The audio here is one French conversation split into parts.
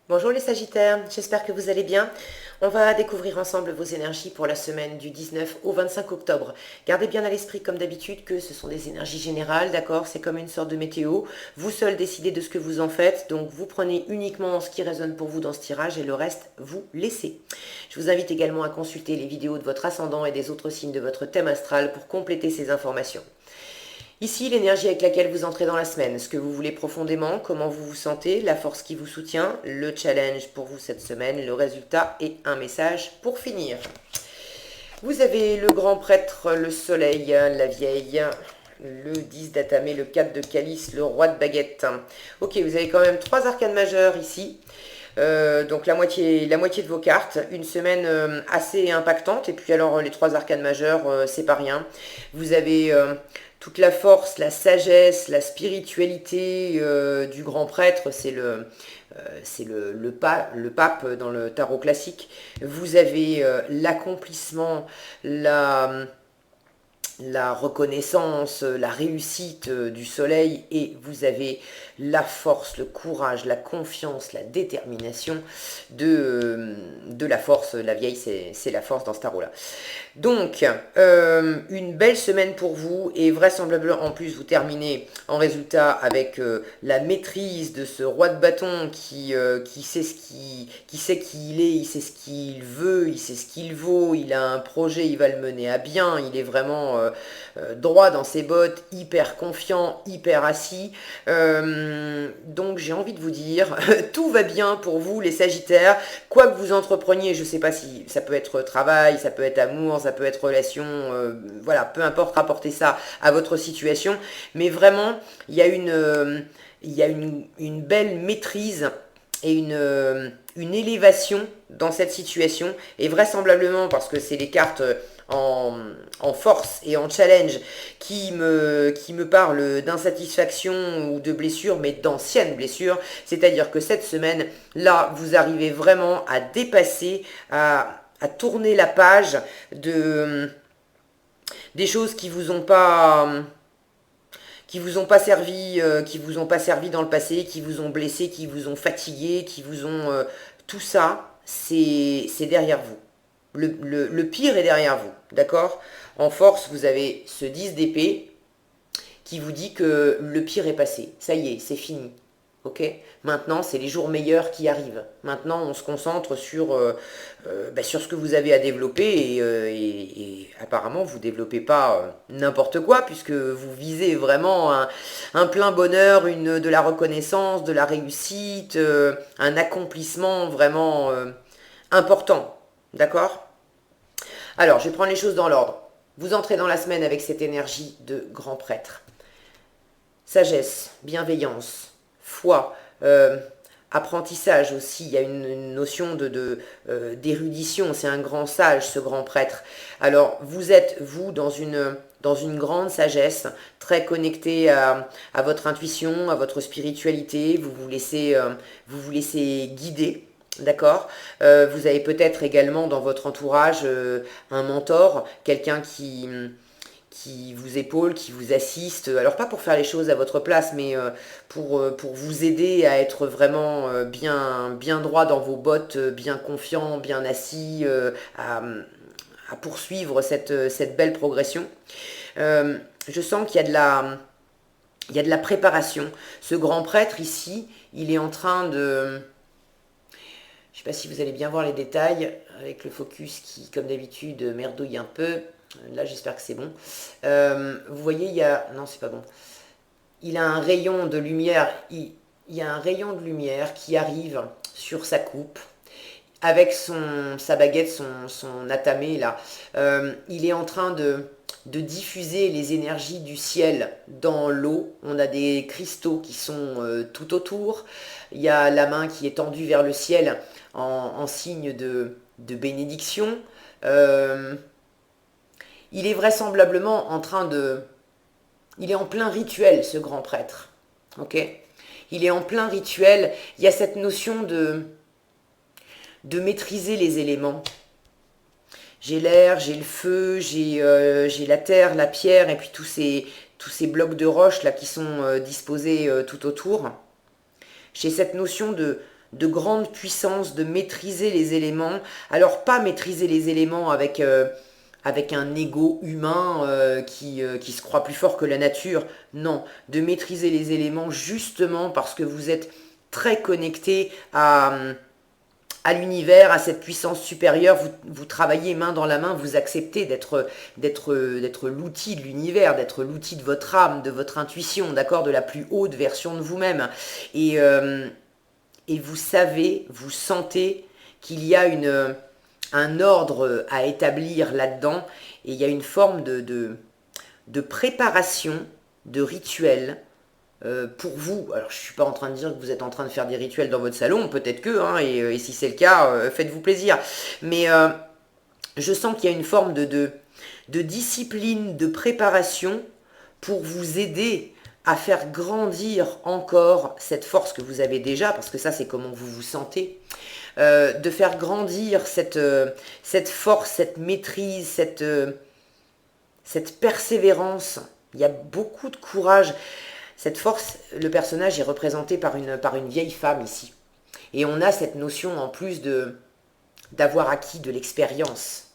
Bonjour les Sagittaires, j'espère que vous allez bien. On va découvrir ensemble vos énergies pour la semaine du 19 au 25 octobre. Gardez bien à l'esprit comme d'habitude que ce sont des énergies générales, d'accord? C'est comme une sorte de météo. Vous seul décidez de ce que vous en faites, donc vous prenez uniquement ce qui résonne pour vous dans ce tirage et le reste, vous laissez. Je vous invite également à consulter les vidéos de votre ascendant et des autres signes de votre thème astral pour compléter ces informations. Ici, l'énergie avec laquelle vous entrez dans la semaine, ce que vous voulez profondément, comment vous vous sentez, la force qui vous soutient, le challenge pour vous cette semaine, le résultat et un message pour finir. Vous avez le grand prêtre, le soleil, la vieille, le 10 d'atamé, le 4 de calice, le roi de baguette. Ok, vous avez quand même trois arcanes majeures ici. Donc la moitié de vos cartes, une semaine assez impactante, et puis alors les trois arcanes majeures, c'est pas rien. Vous avez toute la force, la sagesse, la spiritualité du grand prêtre, le pape dans le tarot classique. Vous avez l'accomplissement, la reconnaissance, la réussite du soleil, et vous avez la force, le courage, la confiance, la détermination de la force. La vieille, c'est la force dans ce tarot-là. Donc, une belle semaine pour vous, et vraisemblablement en plus vous terminez en résultat avec la maîtrise de ce roi de bâton qui sait qui sait qui il est, il sait ce qu'il veut, il sait ce qu'il vaut, il a un projet, il va le mener à bien, il est vraiment droit dans ses bottes, hyper confiant, hyper assis. Donc j'ai envie de vous dire, tout va bien pour vous les Sagittaires, quoi que vous entrepreniez, je ne sais pas si ça peut être travail, ça peut être amour, ça peut être relation, voilà, peu importe, rapportez ça à votre situation, mais vraiment, il y a une belle maîtrise et une élévation dans cette situation, et vraisemblablement parce que c'est les cartes en force et en challenge qui me parlent d'insatisfaction ou de blessures, mais d'anciennes blessures, c'est-à-dire que cette semaine, là, vous arrivez vraiment à dépasser, à tourner la page des choses qui vous ont pas servi, qui vous ont pas servi dans le passé, qui vous ont blessé, qui vous ont fatigué, qui vous ont tout ça, c'est derrière vous. Le pire est derrière vous, d'accord? En force, vous avez ce 10 d'épée qui vous dit que le pire est passé. Ça y est, c'est fini. Ok? Maintenant, c'est les jours meilleurs qui arrivent. Maintenant, on se concentre sur ce que vous avez à développer, et apparemment, vous ne développez pas n'importe quoi, puisque vous visez vraiment un plein bonheur, de la reconnaissance, de la réussite, un accomplissement vraiment important. D'accord? Alors, je vais prendre les choses dans l'ordre. Vous entrez dans la semaine avec cette énergie de grand prêtre. Sagesse, bienveillance, foi, apprentissage aussi. Il y a une notion d'érudition. C'est un grand sage, ce grand prêtre. Alors, vous êtes, vous, dans une grande sagesse, très connecté à votre intuition, à votre spiritualité. Vous vous laissez guider. D'accord. Vous avez peut-être également dans votre entourage un mentor, quelqu'un qui vous épaule, qui vous assiste. Alors pas pour faire les choses à votre place, mais pour vous aider à être vraiment bien droit dans vos bottes, bien confiant, bien assis, à poursuivre cette belle progression. Je sens qu'il y a il y a de la préparation. Ce grand prêtre ici, il est en train de... Je ne sais pas si vous allez bien voir les détails avec le focus qui, comme d'habitude, merdouille un peu. Là, j'espère que c'est bon. Vous voyez, il y a... Non, c'est pas bon. Il a un rayon de lumière. Il y a un rayon de lumière qui arrive sur sa coupe avec sa baguette, son atamé, là. Il est en train de diffuser les énergies du ciel dans l'eau. On a des cristaux qui sont tout autour. Il y a la main qui est tendue vers le ciel en signe de bénédiction. Il est vraisemblablement en train de... Il est en plein rituel, ce grand prêtre. Ok? Il est en plein rituel. Il y a cette notion de maîtriser les éléments. J'ai l'air, j'ai le feu, j'ai la terre, la pierre, et puis tous ces blocs de roche là qui sont disposés tout autour. J'ai cette notion de grande puissance, de maîtriser les éléments. Alors pas maîtriser les éléments avec un ego humain qui se croit plus fort que la nature. Non, de maîtriser les éléments justement parce que vous êtes très connecté à l'univers, à cette puissance supérieure, vous travaillez main dans la main, vous acceptez d'être l'outil de l'univers, d'être l'outil de votre âme, de votre intuition, d'accord, de la plus haute version de vous-même. Et, euh, et vous savez, vous sentez qu'il y a un ordre à établir là-dedans, et il y a une forme de préparation, de rituel, pour vous. Alors je ne suis pas en train de dire que vous êtes en train de faire des rituels dans votre salon, peut-être que, hein, et si c'est le cas, faites-vous plaisir. Mais je sens qu'il y a une forme de discipline, de préparation pour vous aider à faire grandir encore cette force que vous avez déjà, parce que ça c'est comment vous vous sentez, de faire grandir cette force, cette maîtrise, cette persévérance. Il y a beaucoup de courage. Cette force, le personnage est représenté par une vieille femme ici. Et on a cette notion en plus d'avoir acquis de l'expérience.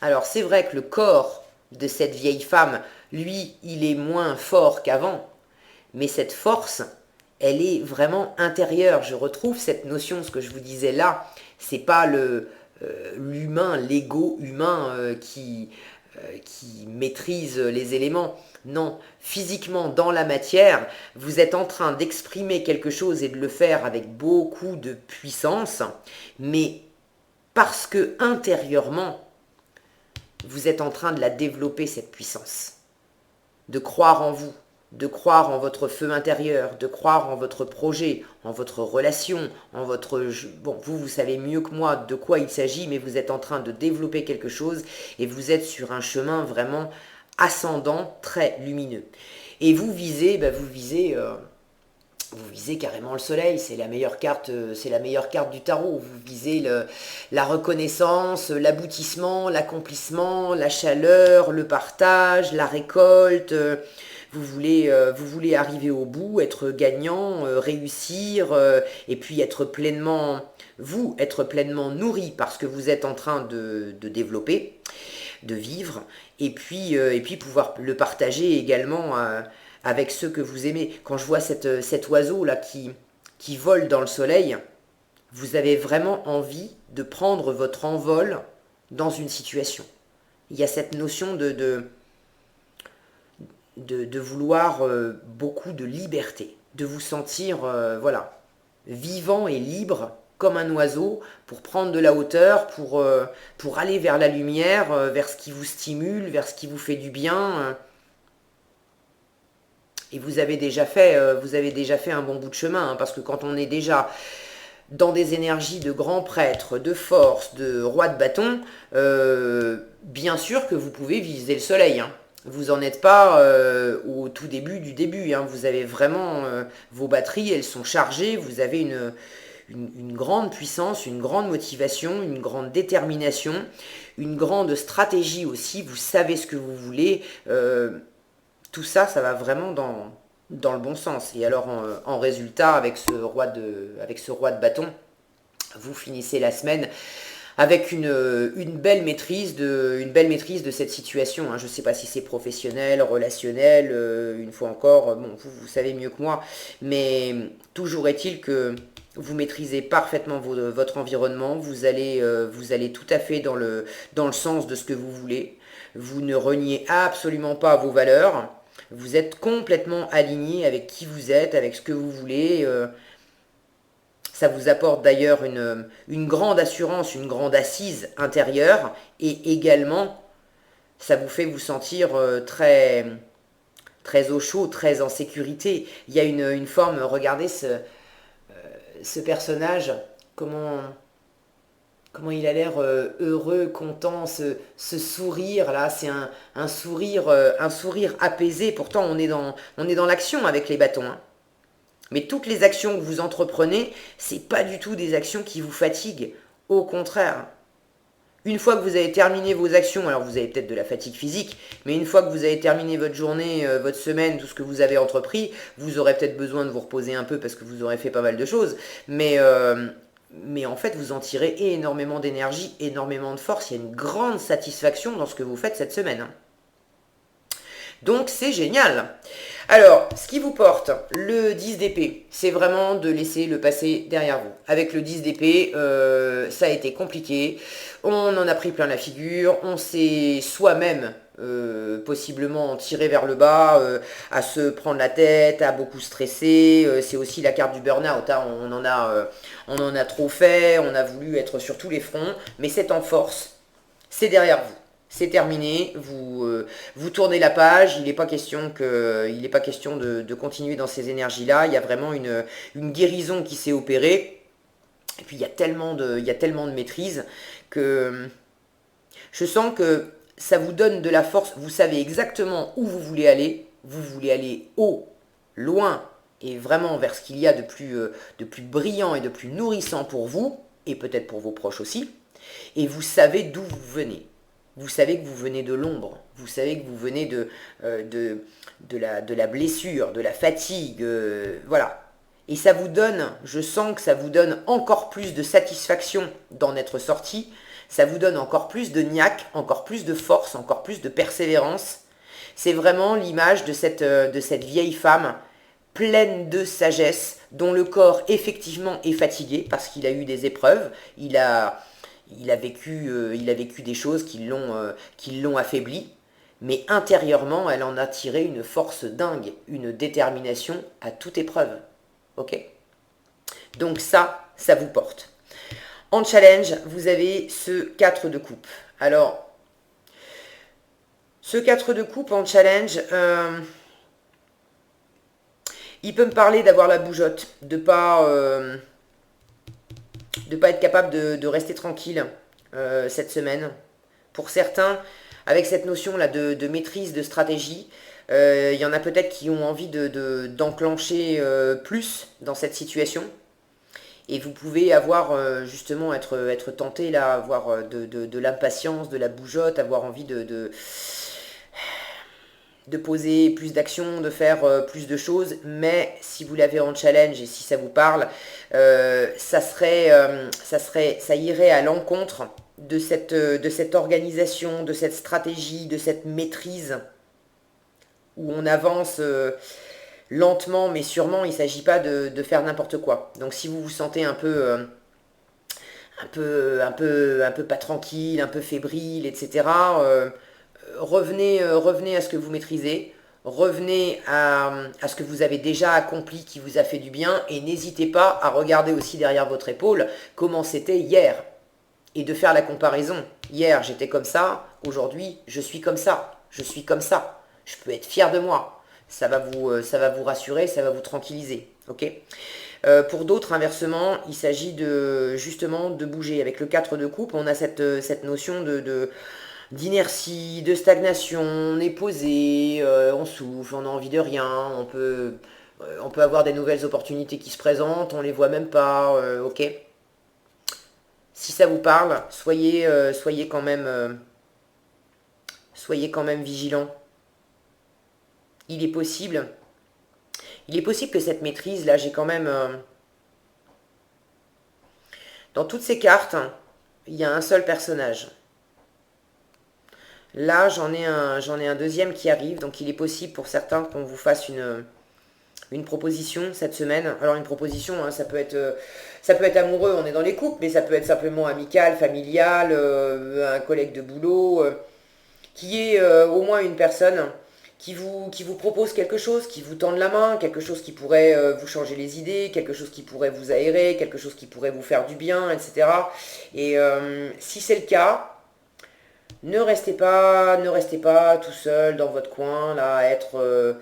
Alors c'est vrai que le corps de cette vieille femme, lui, il est moins fort qu'avant. Mais cette force, elle est vraiment intérieure. Je retrouve cette notion, ce que je vous disais là, c'est pas l'humain, l'ego humain qui maîtrise les éléments. Non, physiquement, dans la matière, vous êtes en train d'exprimer quelque chose et de le faire avec beaucoup de puissance, mais parce que intérieurement, vous êtes en train de la développer, cette puissance. De croire en vous, de croire en votre feu intérieur, de croire en votre projet, en votre relation, en votre... Bon, vous savez mieux que moi de quoi il s'agit, mais vous êtes en train de développer quelque chose et vous êtes sur un chemin vraiment ascendant, très lumineux. Et vous visez, vous visez carrément le soleil, c'est la meilleure carte du tarot. Vous visez la reconnaissance, l'aboutissement, l'accomplissement, la chaleur, le partage, la récolte. Vous voulez arriver au bout, être gagnant, réussir, et puis être pleinement nourri parce que vous êtes en train de développer, de vivre, et puis pouvoir le partager également avec ceux que vous aimez. Quand je vois cet oiseau là qui vole dans le soleil, vous avez vraiment envie de prendre votre envol dans une situation. Il y a cette notion de vouloir beaucoup de liberté, de vous sentir voilà, vivant et libre comme un oiseau pour prendre de la hauteur, pour aller vers la lumière, vers ce qui vous stimule, vers ce qui vous fait du bien. Et vous avez déjà fait un bon bout de chemin, hein, parce que quand on est déjà dans des énergies de grand prêtre, de force, de roi de bâton, bien sûr que vous pouvez viser le soleil, hein. Vous n'en êtes pas au tout début du début, hein. Vous avez vraiment vos batteries, elles sont chargées, vous avez une grande puissance, une grande motivation, une grande détermination, une grande stratégie aussi, vous savez ce que vous voulez, tout ça, ça va vraiment dans le bon sens. Et alors en résultat, avec ce roi de bâton, vous finissez la semaine avec une belle maîtrise de cette situation, hein. Je ne sais pas si c'est professionnel, relationnel, une fois encore, bon, vous savez mieux que moi, mais toujours est-il que vous maîtrisez parfaitement votre environnement, vous allez tout à fait dans le sens de ce que vous voulez, vous ne reniez absolument pas vos valeurs, vous êtes complètement aligné avec qui vous êtes, avec ce que vous voulez. Ça vous apporte d'ailleurs une grande assurance, une grande assise intérieure. Et également, ça vous fait vous sentir très, très au chaud, très en sécurité. Il y a une forme, regardez ce personnage, comment il a l'air heureux, content, ce sourire là, c'est un sourire apaisé. Pourtant, on est dans l'action avec les bâtons, hein. Mais toutes les actions que vous entreprenez, c'est pas du tout des actions qui vous fatiguent. Au contraire, Une fois que vous avez terminé vos actions, alors vous avez peut-être de la fatigue physique, mais une fois que vous avez terminé votre journée, votre semaine, tout ce que vous avez entrepris, vous aurez peut-être besoin de vous reposer un peu parce que vous aurez fait pas mal de choses, mais en fait vous en tirez énormément d'énergie, énormément de force, il y a une grande satisfaction dans ce que vous faites cette semaine, hein. Donc c'est génial. Alors, ce qui vous porte, le 10 d'épée, c'est vraiment de laisser le passé derrière vous. Avec le 10 d'épée, ça a été compliqué. On en a pris plein la figure. On s'est soi-même possiblement tiré vers le bas, à se prendre la tête, à beaucoup stresser. C'est aussi la carte du burn-out, hein. On en a trop fait, on a voulu être sur tous les fronts, mais c'est en force, c'est derrière vous. C'est terminé, vous tournez la page, il n'est pas question, de continuer dans ces énergies-là, il y a vraiment une guérison qui s'est opérée, et puis il y a tellement de maîtrise que je sens que ça vous donne de la force, vous savez exactement où vous voulez aller haut, loin, et vraiment vers ce qu'il y a de plus brillant et de plus nourrissant pour vous, et peut-être pour vos proches aussi, et vous savez d'où vous venez. Vous savez que vous venez de l'ombre, vous savez que vous venez de la blessure, de la fatigue, voilà. Et ça vous donne, je sens que ça vous donne encore plus de satisfaction d'en être sorti, ça vous donne encore plus de niaque, encore plus de force, encore plus de persévérance. C'est vraiment l'image de cette vieille femme pleine de sagesse, dont le corps effectivement est fatigué parce qu'il a eu des épreuves, il a vécu des choses qui l'ont affaibli, mais intérieurement, elle en a tiré une force dingue, une détermination à toute épreuve. Ok? Donc ça vous porte. En challenge, vous avez ce 4 de coupe. Alors, ce 4 de coupe en challenge, il peut me parler d'avoir la bougeotte, de pas être capable de rester tranquille cette semaine. Pour certains, avec cette notion-là de maîtrise, de stratégie, il y en a peut-être qui ont envie d'enclencher plus dans cette situation. Et vous pouvez avoir justement être tenté là, avoir de l'impatience, de la bougeotte, avoir envie de poser plus d'actions, de faire plus de choses, mais si vous l'avez en challenge et si ça vous parle, ça irait à l'encontre de cette organisation, de cette stratégie, de cette maîtrise où on avance lentement mais sûrement. Il ne s'agit pas de faire n'importe quoi. Donc si vous vous sentez un peu pas tranquille, un peu fébrile, etc., revenez à ce que vous maîtrisez, revenez à ce que vous avez déjà accompli qui vous a fait du bien, et n'hésitez pas à regarder aussi derrière votre épaule comment c'était hier, et de faire la comparaison. Hier j'étais comme ça, aujourd'hui je suis comme ça, je peux être fier de moi. Ça va vous rassurer, ça va vous tranquilliser. Ok ? Pour d'autres, inversement, il s'agit justement de bouger. Avec le 4 de coupe, on a cette notion d'inertie, de stagnation, on est posé, on souffle, on a envie de rien, on peut avoir des nouvelles opportunités qui se présentent, on les voit même pas, ok. Si ça vous parle, soyez quand même vigilant. Il est possible que cette maîtrise, là, j'ai quand même, dans toutes ces cartes, il y a un seul personnage. Là, j'en ai un deuxième qui arrive, donc il est possible pour certains qu'on vous fasse une proposition cette semaine. Alors une proposition, hein, ça peut être amoureux, on est dans les couples, mais ça peut être simplement amical, familial, un collègue de boulot, qui est au moins une personne qui vous propose quelque chose, qui vous tend la main, quelque chose qui pourrait vous changer les idées, quelque chose qui pourrait vous aérer, quelque chose qui pourrait vous faire du bien, etc. Et si c'est le cas, ne restez pas tout seul dans votre coin, là, à être...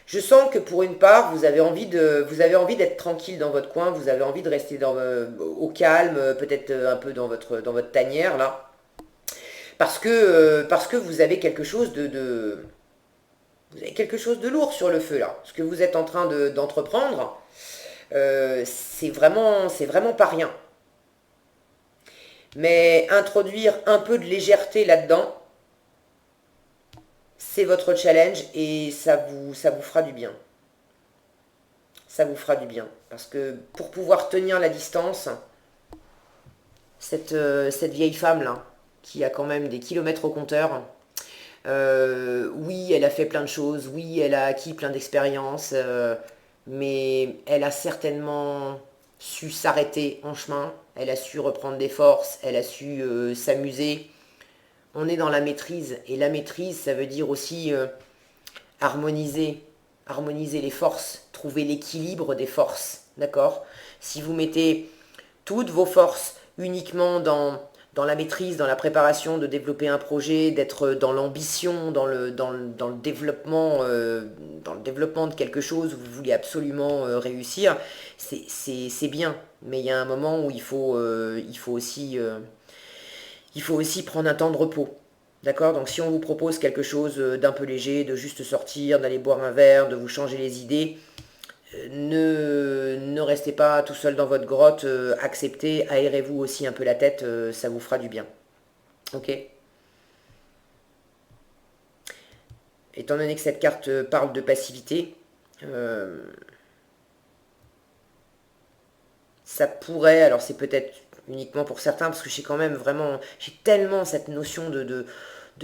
Je sens que pour une part, vous avez envie d'être tranquille dans votre coin, vous avez envie de rester au calme, peut-être un peu dans votre tanière, là. Parce que vous avez quelque chose vous avez quelque chose de lourd sur le feu, là. Ce que vous êtes en train d'entreprendre, c'est vraiment pas rien. Mais introduire un peu de légèreté là-dedans, c'est votre challenge et ça vous fera du bien. Ça vous fera du bien. Parce que pour pouvoir tenir la distance, cette vieille femme-là, qui a quand même des kilomètres au compteur, oui, elle a fait plein de choses, oui, elle a acquis plein d'expériences, mais elle a certainement su s'arrêter en chemin, elle a su reprendre des forces, elle a su s'amuser. On est dans la maîtrise, et la maîtrise, ça veut dire aussi harmoniser, harmoniser les forces, trouver l'équilibre des forces, d'accord? Si vous mettez toutes vos forces uniquement dans la maîtrise, dans la préparation de développer un projet, d'être dans l'ambition, dans le développement de quelque chose où vous voulez absolument réussir, c'est bien. Mais il y a un moment où il faut aussi prendre un temps de repos. D'accord? Donc si on vous propose quelque chose d'un peu léger, de juste sortir, d'aller boire un verre, de vous changer les idées, ne restez pas tout seul dans votre grotte, acceptez, aérez-vous aussi un peu la tête, ça vous fera du bien. Ok? Étant donné que cette carte parle de passivité, euh, ça pourrait, alors c'est peut-être uniquement pour certains, parce que j'ai tellement cette notion de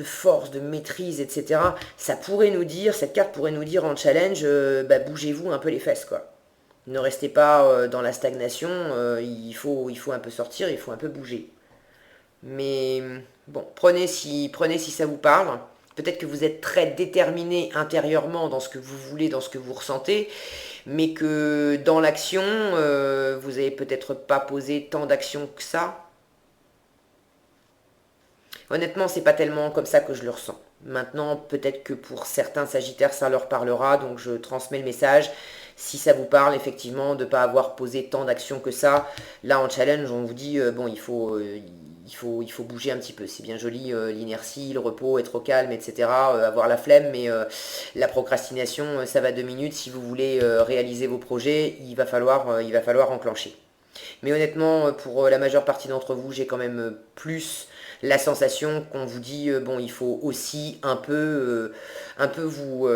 force, de maîtrise, etc. Ça pourrait nous dire, cette carte pourrait nous dire en challenge, bah, bougez-vous un peu les fesses, quoi. Ne restez pas dans la stagnation, il faut un peu sortir, il faut un peu bouger. Mais bon, prenez si ça vous parle. Peut-être que vous êtes très déterminé intérieurement dans ce que vous voulez, dans ce que vous ressentez, mais que dans l'action, vous n'avez peut-être pas posé tant d'actions que ça. Honnêtement, c'est pas tellement comme ça que je le ressens. Maintenant, peut-être que pour certains Sagittaires, ça leur parlera, donc je transmets le message. Si ça vous parle, effectivement, de ne pas avoir posé tant d'actions que ça, là en challenge, on vous dit, bon, il faut bouger un petit peu. C'est bien joli, l'inertie, le repos, être au calme, etc., avoir la flemme, mais la procrastination, ça va 2 minutes. Si vous voulez réaliser vos projets, il va falloir enclencher. Mais honnêtement, pour la majeure partie d'entre vous, j'ai quand même plus la sensation qu'on vous dit, bon, il faut aussi un peu un peu vous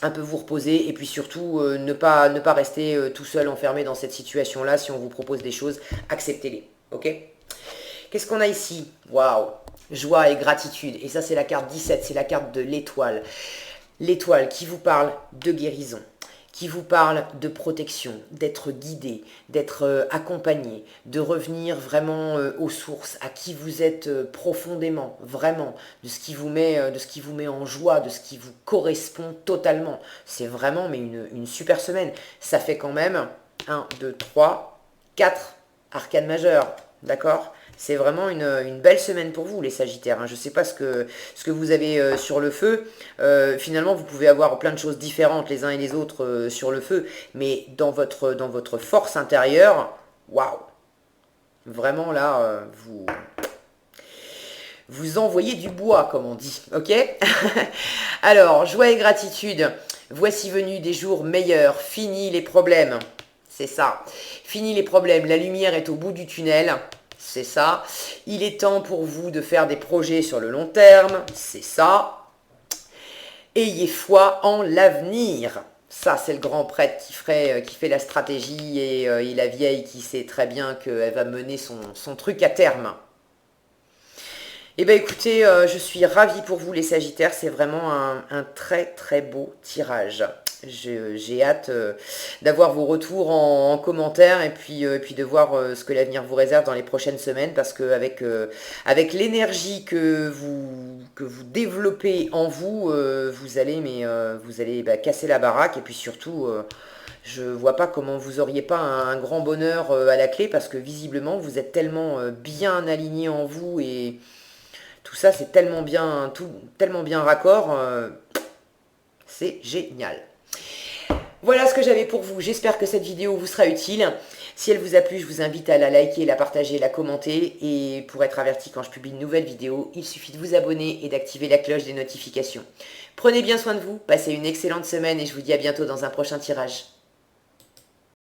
reposer et puis surtout ne pas rester tout seul enfermé dans cette situation-là. Si on vous propose des choses, acceptez-les. Ok? Qu'est-ce qu'on a ici? Waouh! Joie et gratitude. Et ça, c'est la carte 17, c'est la carte de l'étoile. L'étoile qui vous parle de guérison, qui vous parle de protection, d'être guidé, d'être accompagné, de revenir vraiment aux sources, à qui vous êtes profondément, vraiment, de ce qui vous met en joie, de ce qui vous correspond totalement. C'est vraiment mais une super semaine. Ça fait quand même 4 arcanes majeures, d'accord? C'est vraiment une belle semaine pour vous, les Sagittaires, hein. Je ne sais pas ce que vous avez sur le feu. Finalement, vous pouvez avoir plein de choses différentes les uns et les autres sur le feu. Mais dans votre force intérieure, waouh! Vraiment là, vous envoyez du bois, comme on dit. Ok? Alors, joie et gratitude. Voici venus des jours meilleurs. Fini les problèmes. C'est ça. Fini les problèmes. La lumière est au bout du tunnel. C'est ça. Il est temps pour vous de faire des projets sur le long terme. C'est ça. Ayez foi en l'avenir. Ça, c'est le grand prêtre qui fait la stratégie et la vieille qui sait très bien qu'elle va mener son truc à terme. Eh bien écoutez, je suis ravie pour vous les Sagittaires, c'est vraiment un très très beau tirage. J'ai hâte d'avoir vos retours en commentaire et puis de voir ce que l'avenir vous réserve dans les prochaines semaines parce qu'avec avec l'énergie que vous développez en vous, vous allez casser la baraque et puis surtout je vois pas comment vous auriez pas un grand bonheur à la clé parce que visiblement vous êtes tellement bien aligné en vous et tout ça c'est tellement bien raccord, c'est génial. Voilà ce que j'avais pour vous, j'espère que cette vidéo vous sera utile. Si elle vous a plu, je vous invite à la liker, la partager, la commenter. Et pour être averti quand je publie une nouvelle vidéo, il suffit de vous abonner et d'activer la cloche des notifications. Prenez bien soin de vous, passez une excellente semaine et je vous dis à bientôt dans un prochain tirage.